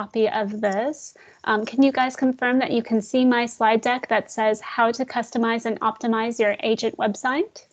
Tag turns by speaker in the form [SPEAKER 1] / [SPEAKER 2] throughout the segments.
[SPEAKER 1] copy of this. Can you guys confirm that you can see my slide deck that says how to customize and optimize your agent website?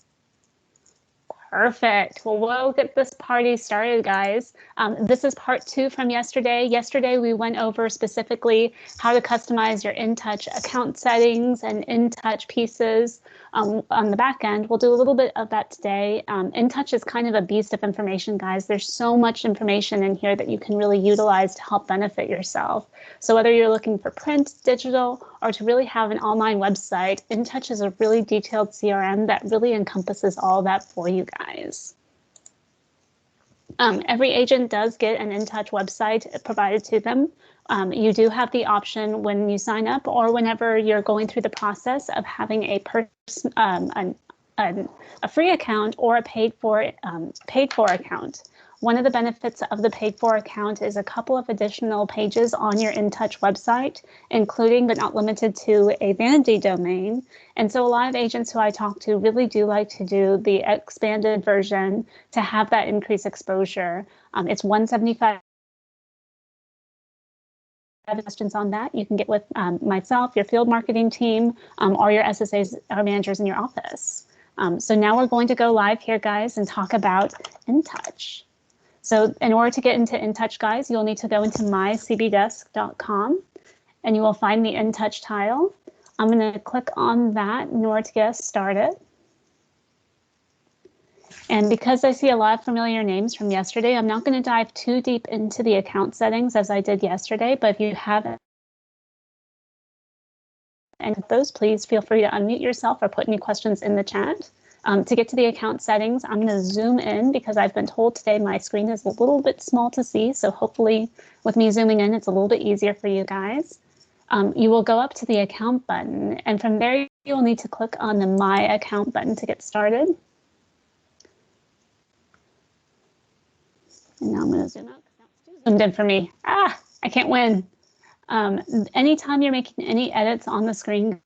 [SPEAKER 1] Perfect. Well, we'll get this party started, guys. This is part 2 from yesterday. Yesterday, we went over specifically how to customize your InTouch account settings and InTouch pieces on the back end. We'll do a little bit of that today. InTouch is kind of a beast of information, guys. There's so much information in here that you can really utilize to help benefit yourself. So whether you're looking for print, digital, or to really have an online website, InTouch is a really detailed CRM that really encompasses all that for you guys. Every agent does get an InTouch website provided to them. You do have the option when you sign up or whenever you're going through the process of having a free account or a paid for account. One of the benefits of the paid for account is a couple of additional pages on your InTouch website, including but not limited to a vanity domain. And so a lot of agents who I talk to really do like to do the expanded version to have that increased exposure. It's $175. Questions on that you can get with myself, your field marketing team, or your SSAs or managers in your office. So now we're going to go live here, guys, and talk about InTouch. So in order to get into InTouch, guys, you'll need to go into mycbdesk.com and you will find the InTouch tile. I'm going to click on that in order to get us started. And because I see a lot of familiar names from yesterday, I'm not going to dive too deep into the account settings as I did yesterday, but if you have any of those, please feel free to unmute yourself or put any questions in the chat. To get to the account settings, I'm going to zoom in because I've been told today my screen is a little bit small to see. So hopefully with me zooming in, it's a little bit easier for you guys. You will go up to the account button, and from there, you'll need to click on the My Account button to get started. And now I'm going to zoom out. Zoomed in for me. I can't win. Anytime you're making any edits on the screen,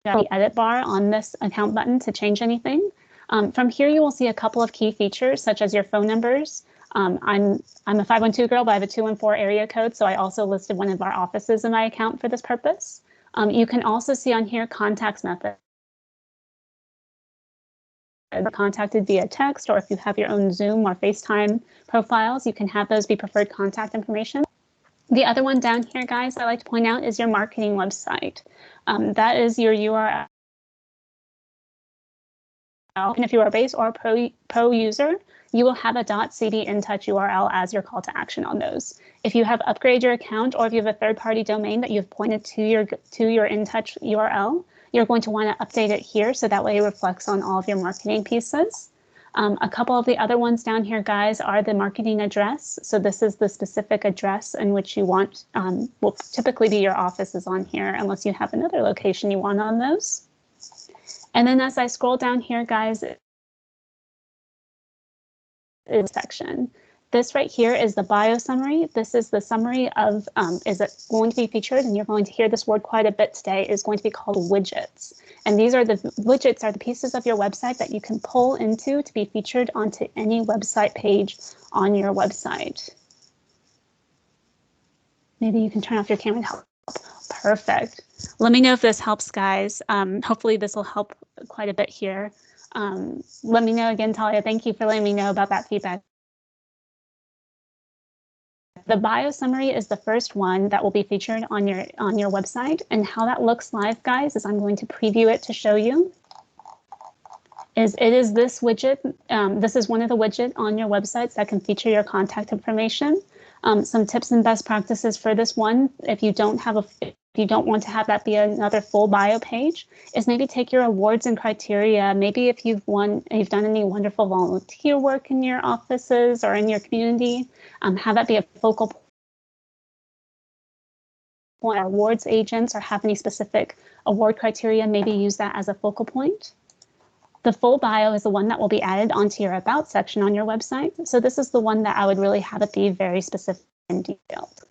[SPEAKER 1] the edit bar on this account button to change anything. From here, you will see a couple of key features, such as your phone numbers. I'm a 512 girl, but I have a 214 area code, so I also listed one of our offices in my account for this purpose. You can also see on here contacts method. Contacted via text, or if you have your own Zoom or FaceTime profiles, you can have those be preferred contact information. The other one down here, guys, I like to point out is your marketing website. That is your URL. And if you are a base or a pro user, you will have a .cb InTouch URL as your call to action on those. If you have upgraded your account or if you have a third-party domain that you've pointed to your InTouch URL, you're going to want to update it here so that way it reflects on all of your marketing pieces. A couple of the other ones down here, guys, are the marketing address. So this is the specific address in which you want, will typically be your offices on here, unless you have another location you want on those. And then as I scroll down here, guys, is section. This right here is the bio summary. This is the summary of, is it going to be featured, and you're going to hear this word quite a bit today, is going to be called widgets. And these are the widgets are the pieces of your website that you can pull into to be featured onto any website page on your website. Maybe you can turn off your camera and help. Perfect. Let me know if this helps, guys. Hopefully this will help quite a bit here. Let me know again, Talia. Thank you for letting me know about that feedback. The bio summary is the first one that will be featured on your website, and how that looks live, guys, is I'm going to preview it to show you. It is this widget. This is one of the widgets on your websites that can feature your contact information. Some tips and best practices for this one, if you don't want to have that be another full bio page, is maybe take your awards and criteria. Maybe if you've done any wonderful volunteer work in your offices or in your community, have that be a focal point. Awards agents or have any specific award criteria, maybe use that as a focal point. The full bio is the one that will be added onto your About section on your website. So this is the one that I would really have it be very specific and detailed.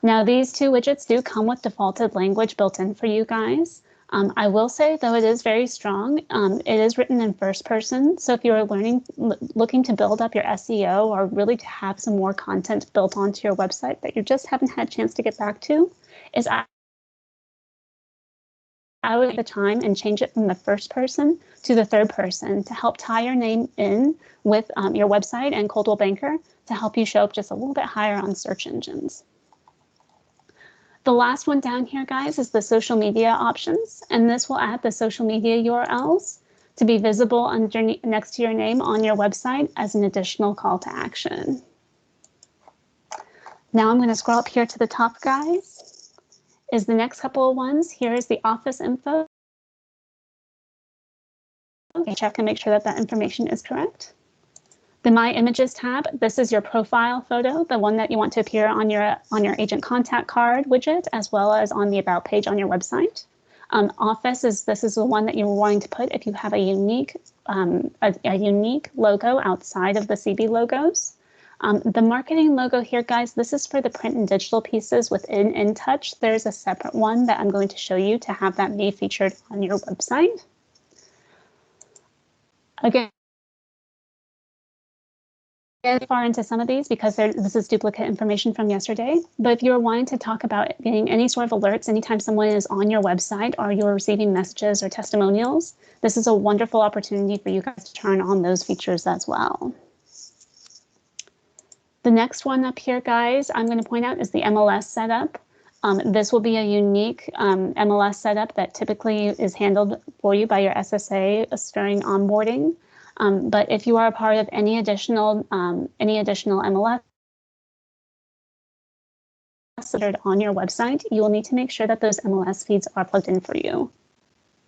[SPEAKER 1] Now, these two widgets do come with defaulted language built in for you guys. I will say, though, it is very strong. It is written in first person. So if you're looking to build up your SEO or really to have some more content built onto your website that you just haven't had a chance to get back to, is I would take the time and change it from the first person to the third person to help tie your name in with your website and Coldwell Banker to help you show up just a little bit higher on search engines. The last one down here, guys, is the social media options, and this will add the social media URLs to be visible underneath next to your name on your website as an additional call to action. Now I'm going to scroll up here to the top, guys, is the next couple of ones. Here is the office info. Okay, check and make sure that that information is correct. The My Images tab, this is your profile photo, the one that you want to appear on your agent contact card widget, as well as on the About page on your website. Office this is the one that you're wanting to put if you have a unique logo outside of the CB logos. The marketing logo here, guys, this is for the print and digital pieces within InTouch. There's a separate one that I'm going to show you to have that be featured on your website. Again, get far into some of these because this is duplicate information from yesterday. But if you're wanting to talk about getting any sort of alerts anytime someone is on your website or you're receiving messages or testimonials, this is a wonderful opportunity for you guys to turn on those features as well. The next one up here, guys, I'm going to point out is the MLS setup. This will be a unique MLS setup that typically is handled for you by your SSA during onboarding. But if you are a part of any additional MLS on your website, you will need to make sure that those MLS feeds are plugged in for you.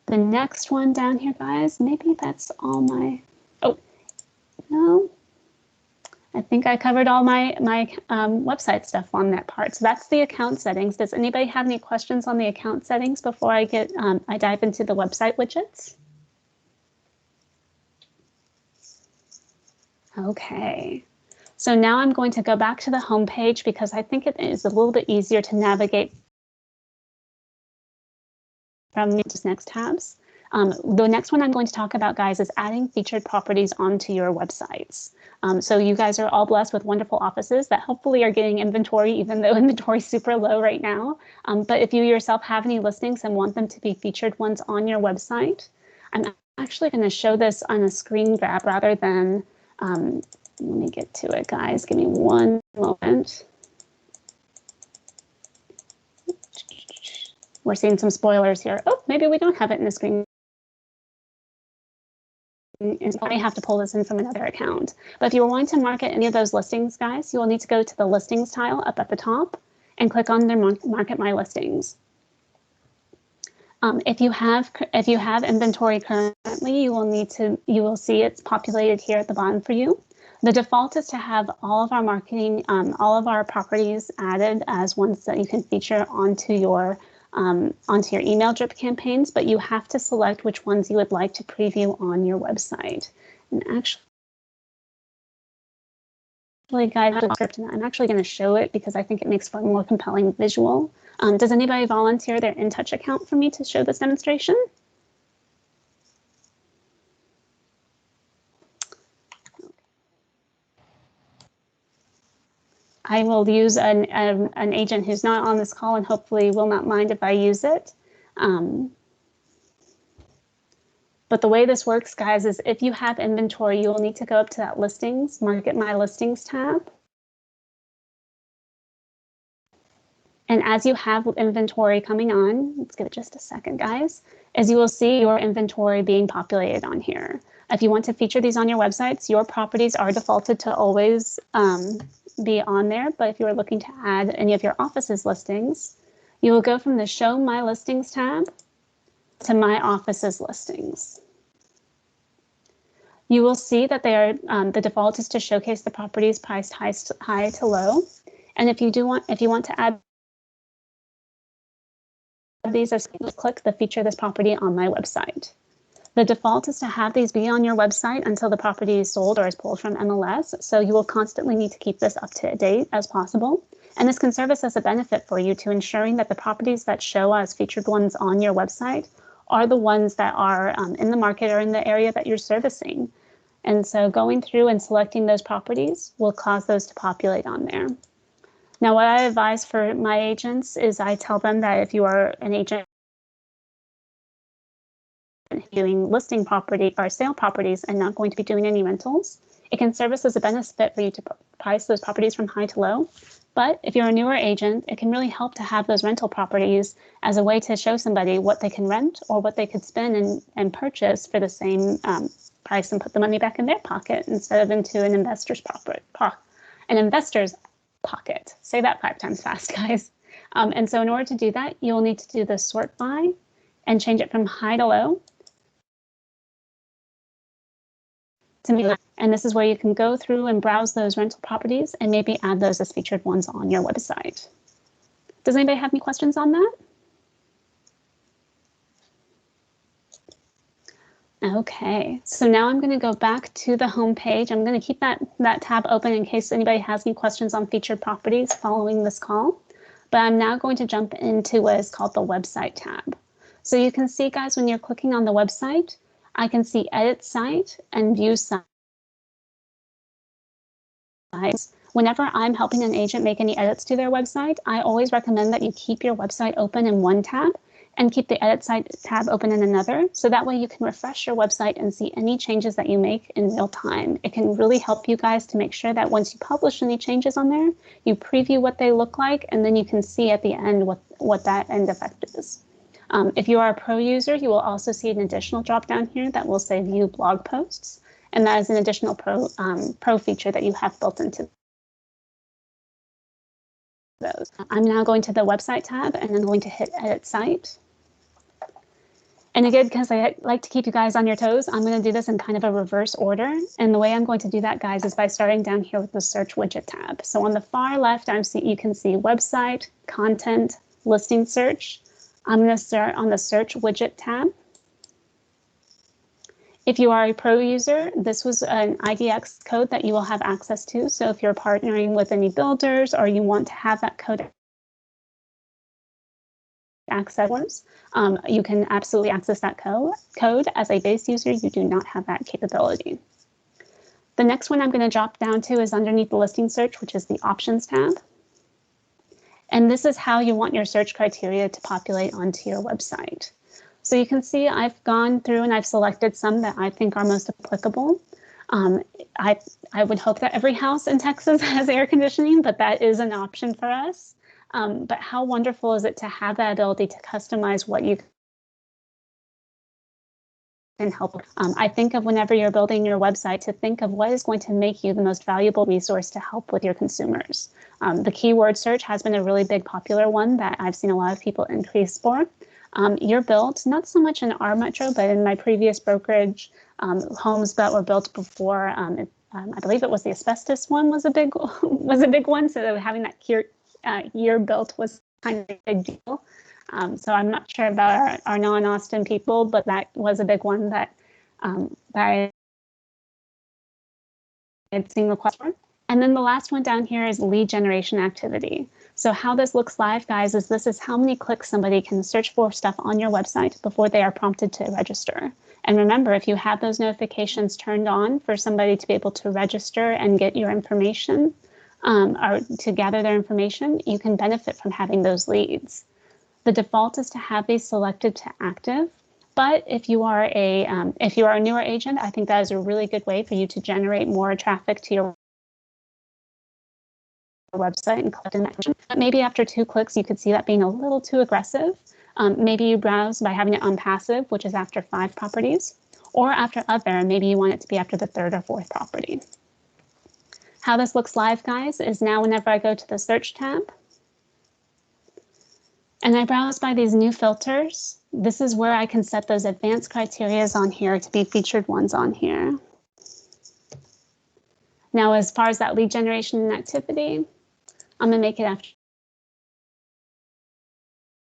[SPEAKER 1] The next one down here, guys, maybe that's all my, oh, no. I think I covered all my website stuff on that part. So that's the account settings. Does anybody have any questions on the account settings before I dive into the website widgets? Okay, so now I'm going to go back to the home page because I think it is a little bit easier to navigate from these next tabs. The next one I'm going to talk about, guys, is adding featured properties onto your websites. So you guys are all blessed with wonderful offices that hopefully are getting inventory, even though inventory is super low right now. But if you yourself have any listings and want them to be featured ones on your website, I'm actually going to show this on a screen grab rather than, let me get to it, guys. Give me one moment. We're seeing some spoilers here. Oh, maybe we don't have it in the screen. And I have to pull this in from another account. But if you were wanting to market any of those listings, guys, you will need to go to the listings tile up at the top and click on the Market My Listings. If you have inventory currently, you will see it's populated here at the bottom for you. The default is to have all of our marketing, all of our properties added as ones that you can feature onto your email drip campaigns, but you have to select which ones you would like to preview on your website. And actually, guys, I'm actually going to show it because I think it makes for a more compelling visual. Does anybody volunteer their InTouch account for me to show this demonstration? I will use an agent who's not on this call and hopefully will not mind if I use it. But the way this works, guys, is if you have inventory, you will need to go up to that listings, Market My Listings tab. And as you have inventory coming on, let's give it just a second, guys, as you will see your inventory being populated on here. If you want to feature these on your websites, your properties are defaulted to always be on there. But if you are looking to add any of your office's listings, you will go from the Show My Listings tab to My Office's Listings. You will see that they are the default is to showcase the properties priced high to low. And if you want to add these, click the Feature This Property on My Website. The default is to have these be on your website until the property is sold or is pulled from MLS, so you will constantly need to keep this up to date as possible. And this can serve as a benefit for you to ensuring that the properties that show as featured ones on your website are the ones that are in the market or in the area that you're servicing. And so going through and selecting those properties will cause those to populate on there. Now, what I advise for my agents is I tell them that if you are an agent doing listing property or sale properties and not going to be doing any rentals, it can serve as a benefit for you to price those properties from high to low. But if you're a newer agent, it can really help to have those rental properties as a way to show somebody what they can rent or what they could spend and purchase for the same price and put the money back in their pocket instead of into an investor's pocket. Say that 5 times fast, guys. And so in order to do that, you'll need to do the sort by and change it from high to low. And this is where you can go through and browse those rental properties and maybe add those as featured ones on your website. Does anybody have any questions on that? Okay, so now I'm going to go back to the home page. I'm going to keep that tab open in case anybody has any questions on featured properties following this call. But I'm now going to jump into what is called the website tab. So you can see, guys, when you're clicking on the website, I can see edit site and view site. Whenever I'm helping an agent make any edits to their website, I always recommend that you keep your website open in one tab and keep the edit site tab open in another. So that way you can refresh your website and see any changes that you make in real time. It can really help you guys to make sure that once you publish any changes on there, you preview what they look like, and then you can see at the end what that end effect is. If you are a pro user, you will also see an additional drop down here that will say view blog posts. And that is an additional pro feature that you have built into those. I'm now going to the website tab and I'm going to hit edit site. And again, because I like to keep you guys on your toes, I'm going to do this in kind of a reverse order. And the way I'm going to do that, guys, is by starting down here with the search widget tab. So on the far left, you can see website, content, listing search. I'm going to start on the search widget tab. If you are a pro user, this was an IDX code that you will have access to. So if you're partnering with any builders or you want to have that code access, you can absolutely access that code. As a base user, you do not have that capability. The next one I'm going to drop down to is underneath the listing search, which is the options tab. And this is how you want your search criteria to populate onto your website. So you can see I've gone through and I've selected some that I think are most applicable. I would hope that every house in Texas has air conditioning, but that is an option for us. But how wonderful is it to have that ability to customize what you can help. I think of whenever you're building your website to think of what is going to make you the most valuable resource to help with your consumers. The keyword search has been a really big popular one that I've seen a lot of people increase for. You're built, not so much in our metro, but in my previous brokerage, homes that were built before, I believe it was the asbestos one was a big one. So having that year built was kind of a big deal. So I'm not sure about our non-Austin people, but that was a big one that I had seen requests for. And then the last one down here is lead generation activity. So how this looks live, guys, is this is how many clicks somebody can search for stuff on your website before they are prompted to register. And remember, if you have those notifications turned on for somebody to be able to register and get your information or to gather their information, you can benefit from having those leads. The default is to have these selected to active. But if you are a newer agent, I think that is a really good way for you to generate more traffic to your website and collect an action. But maybe after 2 clicks, you could see that being a little too aggressive. Maybe you browse by having it on passive, which is after 5 properties, or after other, maybe you want it to be after the 3rd or 4th property. How this looks live, guys, is now whenever I go to the search tab and I browse by these new filters, this is where I can set those advanced criteria on here to be featured ones on here. Now, as far as that lead generation and activity, I'm going to make it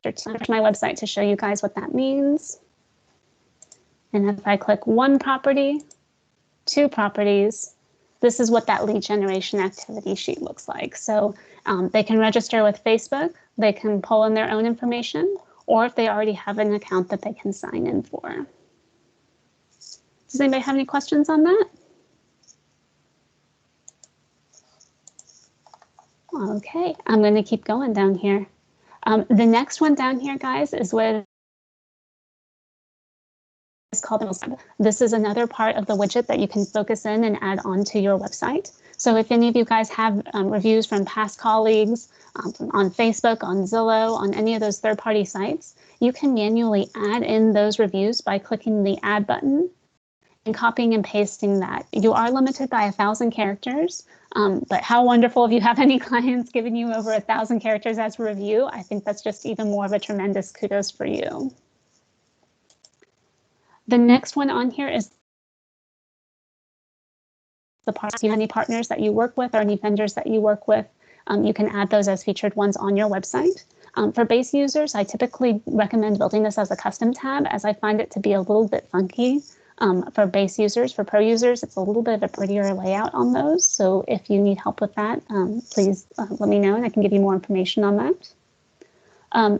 [SPEAKER 1] after my website to show you guys what that means. And if I click 1 property, 2 properties, this is what that lead generation activity sheet looks like. So they can register with Facebook, they can pull in their own information, or if they already have an account that they can sign in for. Does anybody have any questions on that? Okay, I'm going to keep going down here. The next one down here, guys, is what is called the tab. This is another part of the widget that you can focus in and add on to your website. So if any of you guys have reviews from past colleagues on Facebook, on Zillow, on any of those third-party sites, you can manually add in those reviews by clicking the add button and copying and pasting that. You are limited by 1,000 characters, but how wonderful if you have any clients giving you over 1,000 characters as a review. I think that's just even more of a tremendous kudos for you. The next one on here is the any partners that you work with or any vendors that you work with. You can add those as featured ones on your website. For base users, I typically recommend building this as a custom tab, as I find it to be a little bit funky. For base users, for pro users, it's a little bit of a prettier layout on those. So if you need help with that, please let me know and I can give you more information on that.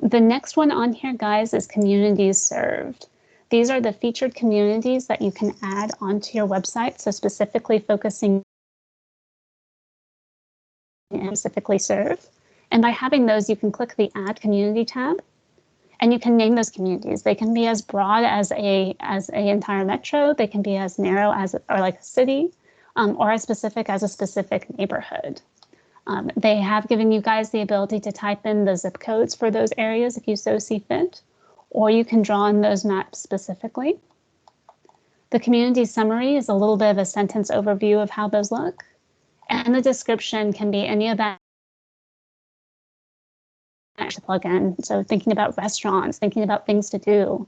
[SPEAKER 1] The next one on here, guys, is communities served. These are the featured communities that you can add onto your website. So specifically focusing and specifically serve. And by having those, you can click the Add Community tab. And you can name those communities. They can be as broad as a entire metro. They can be as narrow as or like a city, or as specific as a specific neighborhood. They have given you guys the ability to type in the zip codes for those areas if you so see fit, or you can draw on those maps specifically. The community summary is a little bit of a sentence overview of how those look, and the description can be any of that to plug in. So thinking about restaurants, thinking about things to do,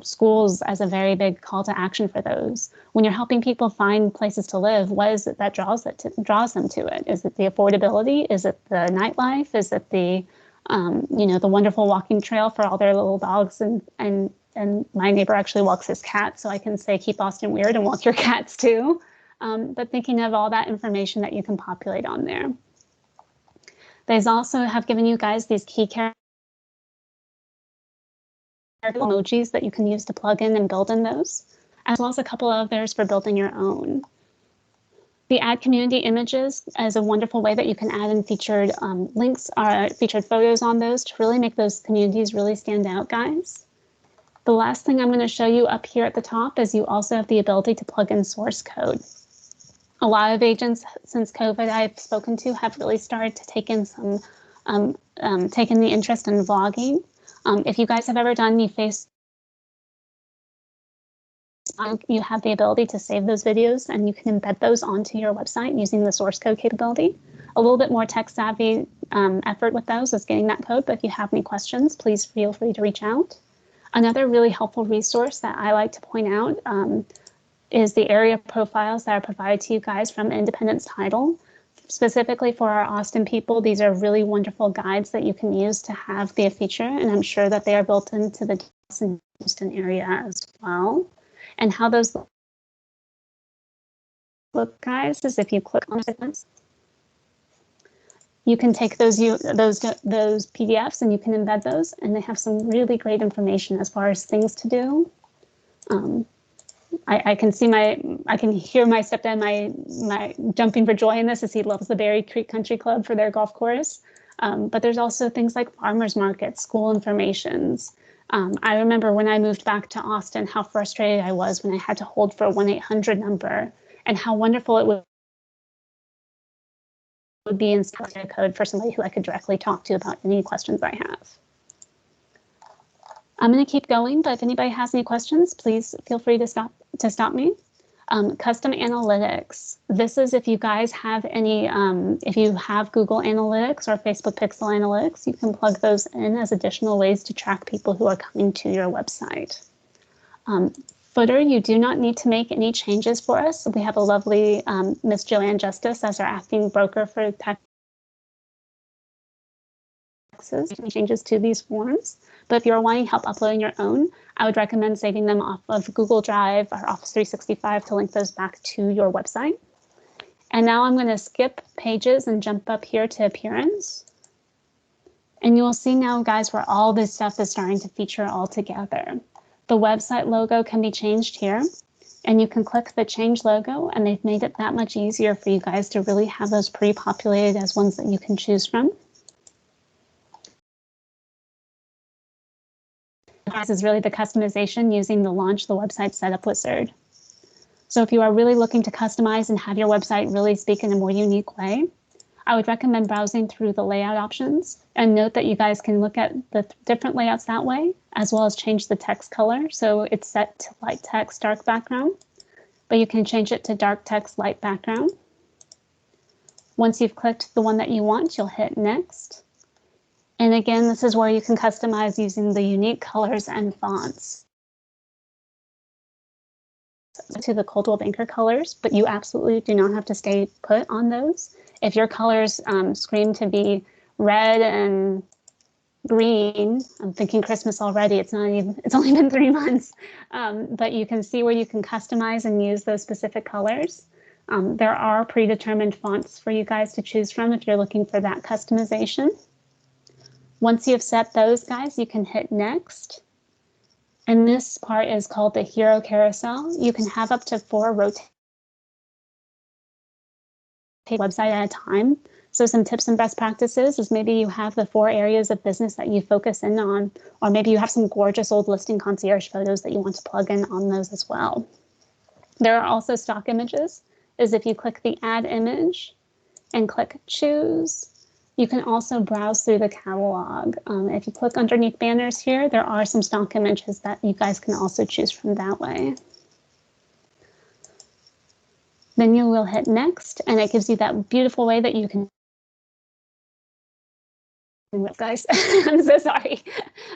[SPEAKER 1] schools as a very big call to action for those. When you're helping people find places to live, what is it that draws them to it? Is it the affordability? Is it the nightlife? Is it the the wonderful walking trail for all their little dogs? And my neighbor actually walks his cat, so I can say keep Austin weird and walk your cats too. But thinking of all that information that you can populate on there. They also have given you guys these key character emojis that you can use to plug in and build in those, as well as a couple of others for building your own. The Add Community Images is a wonderful way that you can add in featured links or featured photos on those to really make those communities really stand out, guys. The last thing I'm going to show you up here at the top is you also have the ability to plug in source code. A lot of agents since COVID I've spoken to have really started to take in some, taken the interest in vlogging. If you guys have ever done any you have the ability to save those videos and you can embed those onto your website using the source code capability. A little bit more tech savvy effort with those is getting that code, but if you have any questions, please feel free to reach out. Another really helpful resource that I like to point out is the area profiles that are provided to you guys from Independence Title. Specifically for our Austin people, these are really wonderful guides that you can use to have the feature, and I'm sure that they are built into the Houston area as well. And how those look, guys, is if you click on it, you can take those PDFs and you can embed those, and they have some really great information as far as things to do. I can hear my stepdad, my jumping for joy in this as he loves the Berry Creek Country Club for their golf course. But there's also things like farmers markets, school informations. I remember when I moved back to Austin, how frustrated I was when I had to hold for a 1-800 number, and how wonderful it would be in code for somebody who I could directly talk to about any questions I have. I'm going to keep going, but if anybody has any questions, please feel free to stop me. Custom analytics. This is if you guys have any, if you have Google Analytics or Facebook Pixel Analytics, you can plug those in as additional ways to track people who are coming to your website. Footer, you do not need to make any changes for us. We have a lovely Miss Joanne Justice as our acting broker for taxes. Any changes to these forms. But if you're wanting help uploading your own, I would recommend saving them off of Google Drive or Office 365 to link those back to your website. And now I'm going to skip pages and jump up here to appearance. And you'll see now, guys, where all this stuff is starting to feature all together. The website logo can be changed here, and you can click the change logo, and they've made it that much easier for you guys to really have those pre-populated as ones that you can choose from. This is really the customization using the Launch the Website Setup Wizard. So if you are really looking to customize and have your website really speak in a more unique way, I would recommend browsing through the layout options, and note that you guys can look at the different layouts that way, as well as change the text color. So it's set to light text, dark background, but you can change it to dark text, light background. Once you've clicked the one that you want, you'll hit next. And again, this is where you can customize using the unique colors and fonts to the Coldwell Banker colors, but you absolutely do not have to stay put on those. If your colors scream to be red and green, I'm thinking Christmas already. It's only been 3 months, but you can see where you can customize and use those specific colors. There are predetermined fonts for you guys to choose from if you're looking for that customization. Once you've set those, guys, you can hit next. And this part is called the Hero Carousel. You can have up to 4 rotate website at a time. So some tips and best practices is maybe you have the 4 areas of business that you focus in on, or maybe you have some gorgeous old listing concierge photos that you want to plug in on those as well. There are also stock images, is if you click the add image and click choose, you can also browse through the catalog. If you click underneath banners here, there are some stock images that you guys can also choose from that way. Then you will hit next, and it gives you that beautiful way that you can, guys, I'm so sorry,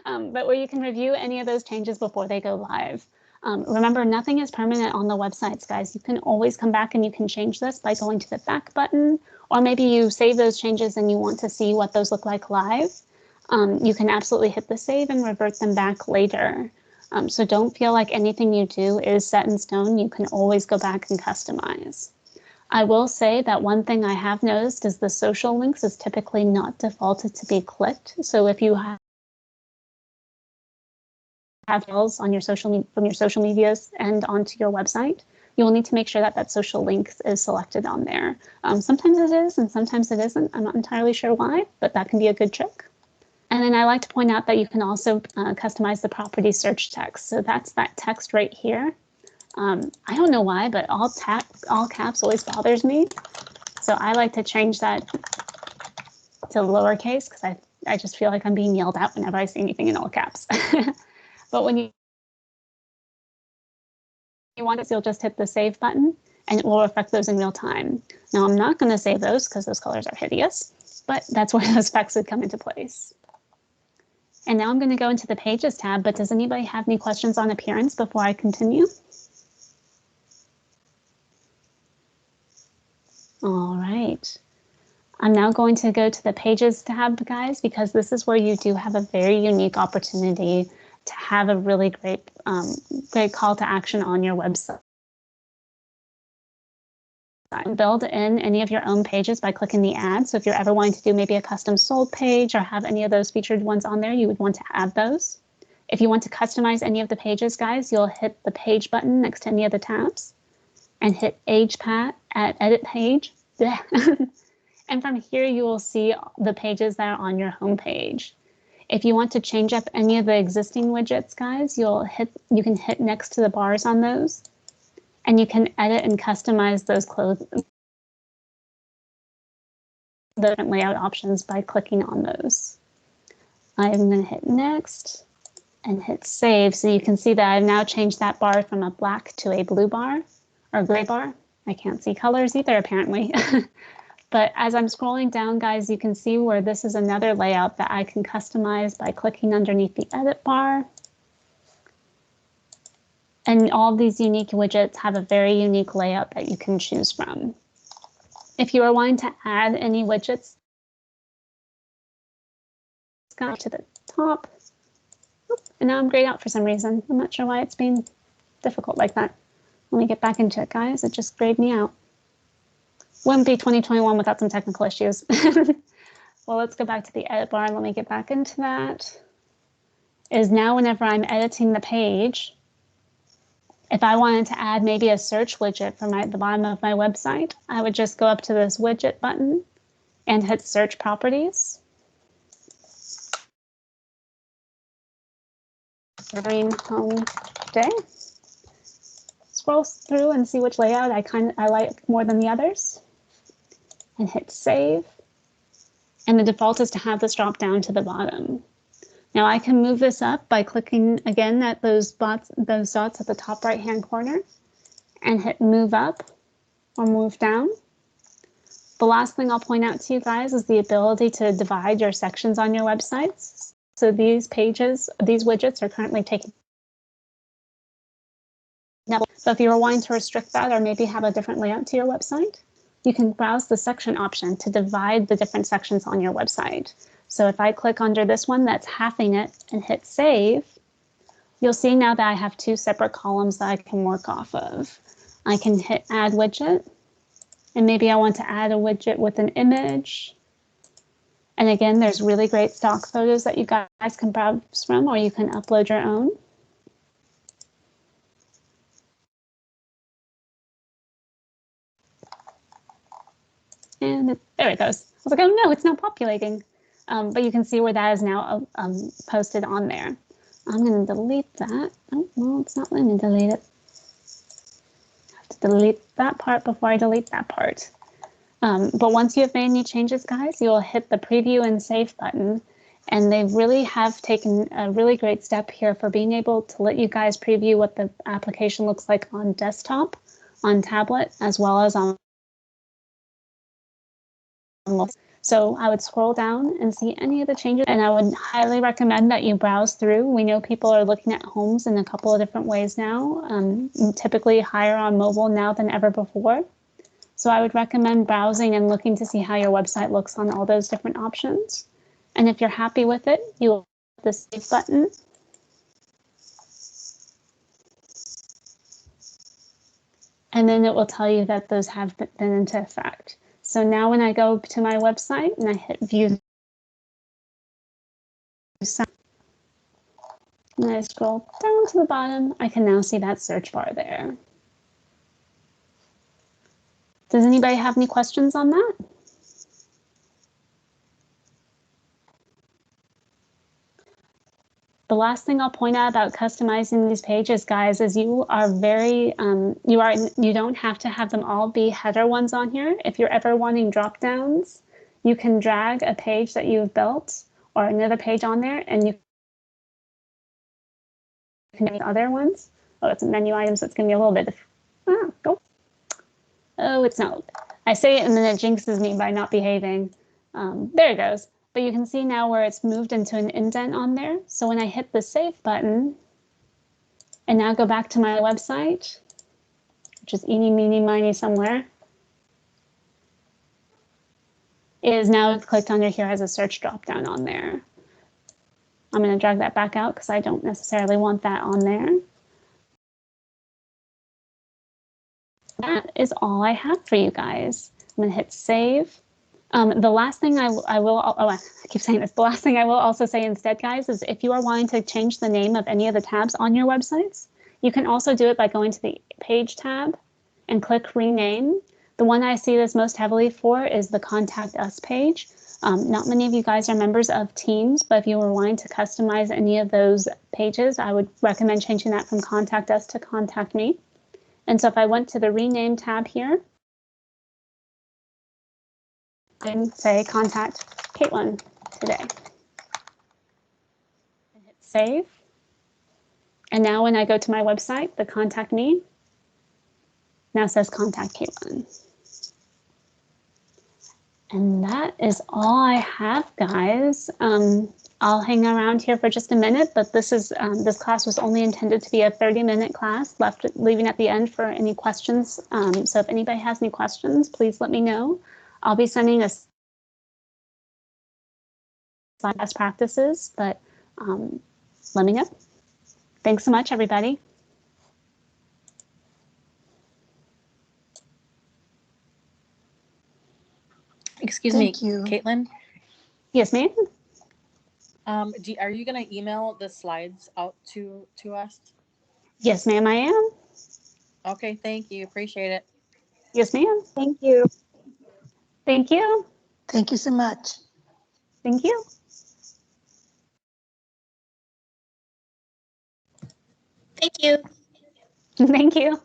[SPEAKER 1] but where you can review any of those changes before they go live. Remember, nothing is permanent on the websites, guys. You can always come back and you can change this by going to the back button, or maybe you save those changes and you want to see what those look like live. You can absolutely hit the save and revert them back later. So don't feel like anything you do is set in stone. You can always go back and customize. I will say that one thing I have noticed is the social links is typically not defaulted to be clicked. So if you have emails on your from your social medias and onto your website, you will need to make sure that that social link is selected on there. Sometimes it is and sometimes it isn't. I'm not entirely sure why, but that can be a good trick. And then I like to point out that you can also customize the property search text. So that's that text right here. I don't know why, but all caps always bothers me. So I like to change that to lowercase because I just feel like I'm being yelled at whenever I see anything in all caps. But when you want it, you'll just hit the save button and it will reflect those in real time. Now I'm not going to save those because those colors are hideous, but that's where those specs would come into place. And now I'm going to go into the Pages tab, but does anybody have any questions on appearance before I continue? All right. I'm now going to go to the Pages tab, guys, because this is where you do have a very unique opportunity to have a really great, great call to action on your website. Build in any of your own pages by clicking the add. So if you're ever wanting to do maybe a custom sold page or have any of those featured ones on there, you would want to add those. If you want to customize any of the pages, guys, you'll hit the page button next to any of the tabs and hit edit page. And from here, you will see the pages that are on your home page. If you want to change up any of the existing widgets, guys, you can hit next to the bars on those. And you can edit and customize those the different layout options by clicking on those. I'm going to hit next and hit save. So you can see that I've now changed that bar from a black to a blue bar or gray bar. I can't see colors either, apparently. But as I'm scrolling down, guys, you can see where this is another layout that I can customize by clicking underneath the edit bar. And all of these unique widgets have a very unique layout that you can choose from. If you are wanting to add any widgets, go to the top. And now I'm grayed out for some reason. I'm not sure why it's being difficult like that. Let me get back into it, guys. It just grayed me out. Wouldn't be 2021 without some technical issues. well, let's go back to the edit bar and let me get back into that, is now whenever I'm editing the page, if I wanted to add maybe a search widget from the bottom of my website, I would just go up to this widget button and hit search properties. Green home day. Scroll through and see which layout I like more than the others, and hit save. And the default is to have this drop down to the bottom. Now I can move this up by clicking again at those dots at the top right hand corner and hit move up or move down. The last thing I'll point out to you guys is the ability to divide your sections on your websites. So these widgets are currently taking. So if you were wanting to restrict that or maybe have a different layout to your website, you can browse the section option to divide the different sections on your website. So if I click under this one that's halving it and hit save, you'll see now that I have two separate columns that I can work off of. I can hit add widget, and maybe I want to add a widget with an image. And again, there's really great stock photos that you guys can browse from, or you can upload your own. And there it goes. I was like, oh no, it's not populating. But you can see where that is now posted on there. I'm going to delete that. Oh, well, it's not letting me delete it. I have to delete that part before I delete that part. But once you have made any changes, guys, you'll hit the preview and save button. And they really have taken a really great step here for being able to let you guys preview what the application looks like on desktop, on tablet, as well as on mobile. So I would scroll down and see any of the changes, and I would highly recommend that you browse through. We know people are looking at homes in a couple of different ways now, typically higher on mobile now than ever before. So I would recommend browsing and looking to see how your website looks on all those different options. And if you're happy with it, you'll hit the save button. And then it will tell you that those have been into effect. So now when I go to my website and I hit view, and I scroll down to the bottom, I can now see that search bar there. Does anybody have any questions on that? The last thing I'll point out about customizing these pages, guys, is you are you don't have to have them all be header ones on here. If you're ever wanting drop downs, you can drag a page that you've built or another page on there, and you can make other ones. Oh, it's menu items. It's going to be a little bit. Oh, it's not. I say it and then it jinxes me by not behaving. There it goes. But you can see now where it's moved into an indent on there. So when I hit the save button and now go back to my website, which is eeny, meeny, miny somewhere, it is now clicked under here as a search dropdown on there. I'm going to drag that back out because I don't necessarily want that on there. That is all I have for you guys. I'm going to hit save. The last thing I keep saying this. The last thing I will also say instead, guys, is if you are wanting to change the name of any of the tabs on your websites, you can also do it by going to the Page tab and click Rename. The one I see this most heavily for is the Contact Us page. Not many of you guys are members of Teams, but if you were wanting to customize any of those pages, I would recommend changing that from Contact Us to Contact Me. And so if I went to the Rename tab here, and say Contact Caitlin today. And hit save. And now when I go to my website, the Contact Me now says Contact Caitlin. And that is all I have, guys. I'll hang around here for just a minute, but this class was only intended to be a 30-minute class, leaving at the end for any questions. So if anybody has any questions, please let me know. I'll be sending us best practices, but let me know. Thanks so much, everybody.
[SPEAKER 2] Excuse me, Caitlin.
[SPEAKER 1] Yes, ma'am.
[SPEAKER 2] Are you gonna email the slides out to us?
[SPEAKER 1] Yes, ma'am, I am.
[SPEAKER 2] Okay, thank you. Appreciate it.
[SPEAKER 1] Yes, ma'am.
[SPEAKER 3] Thank you.
[SPEAKER 1] Thank you.
[SPEAKER 4] Thank you so much.
[SPEAKER 1] Thank you.
[SPEAKER 3] Thank you.
[SPEAKER 1] Thank you.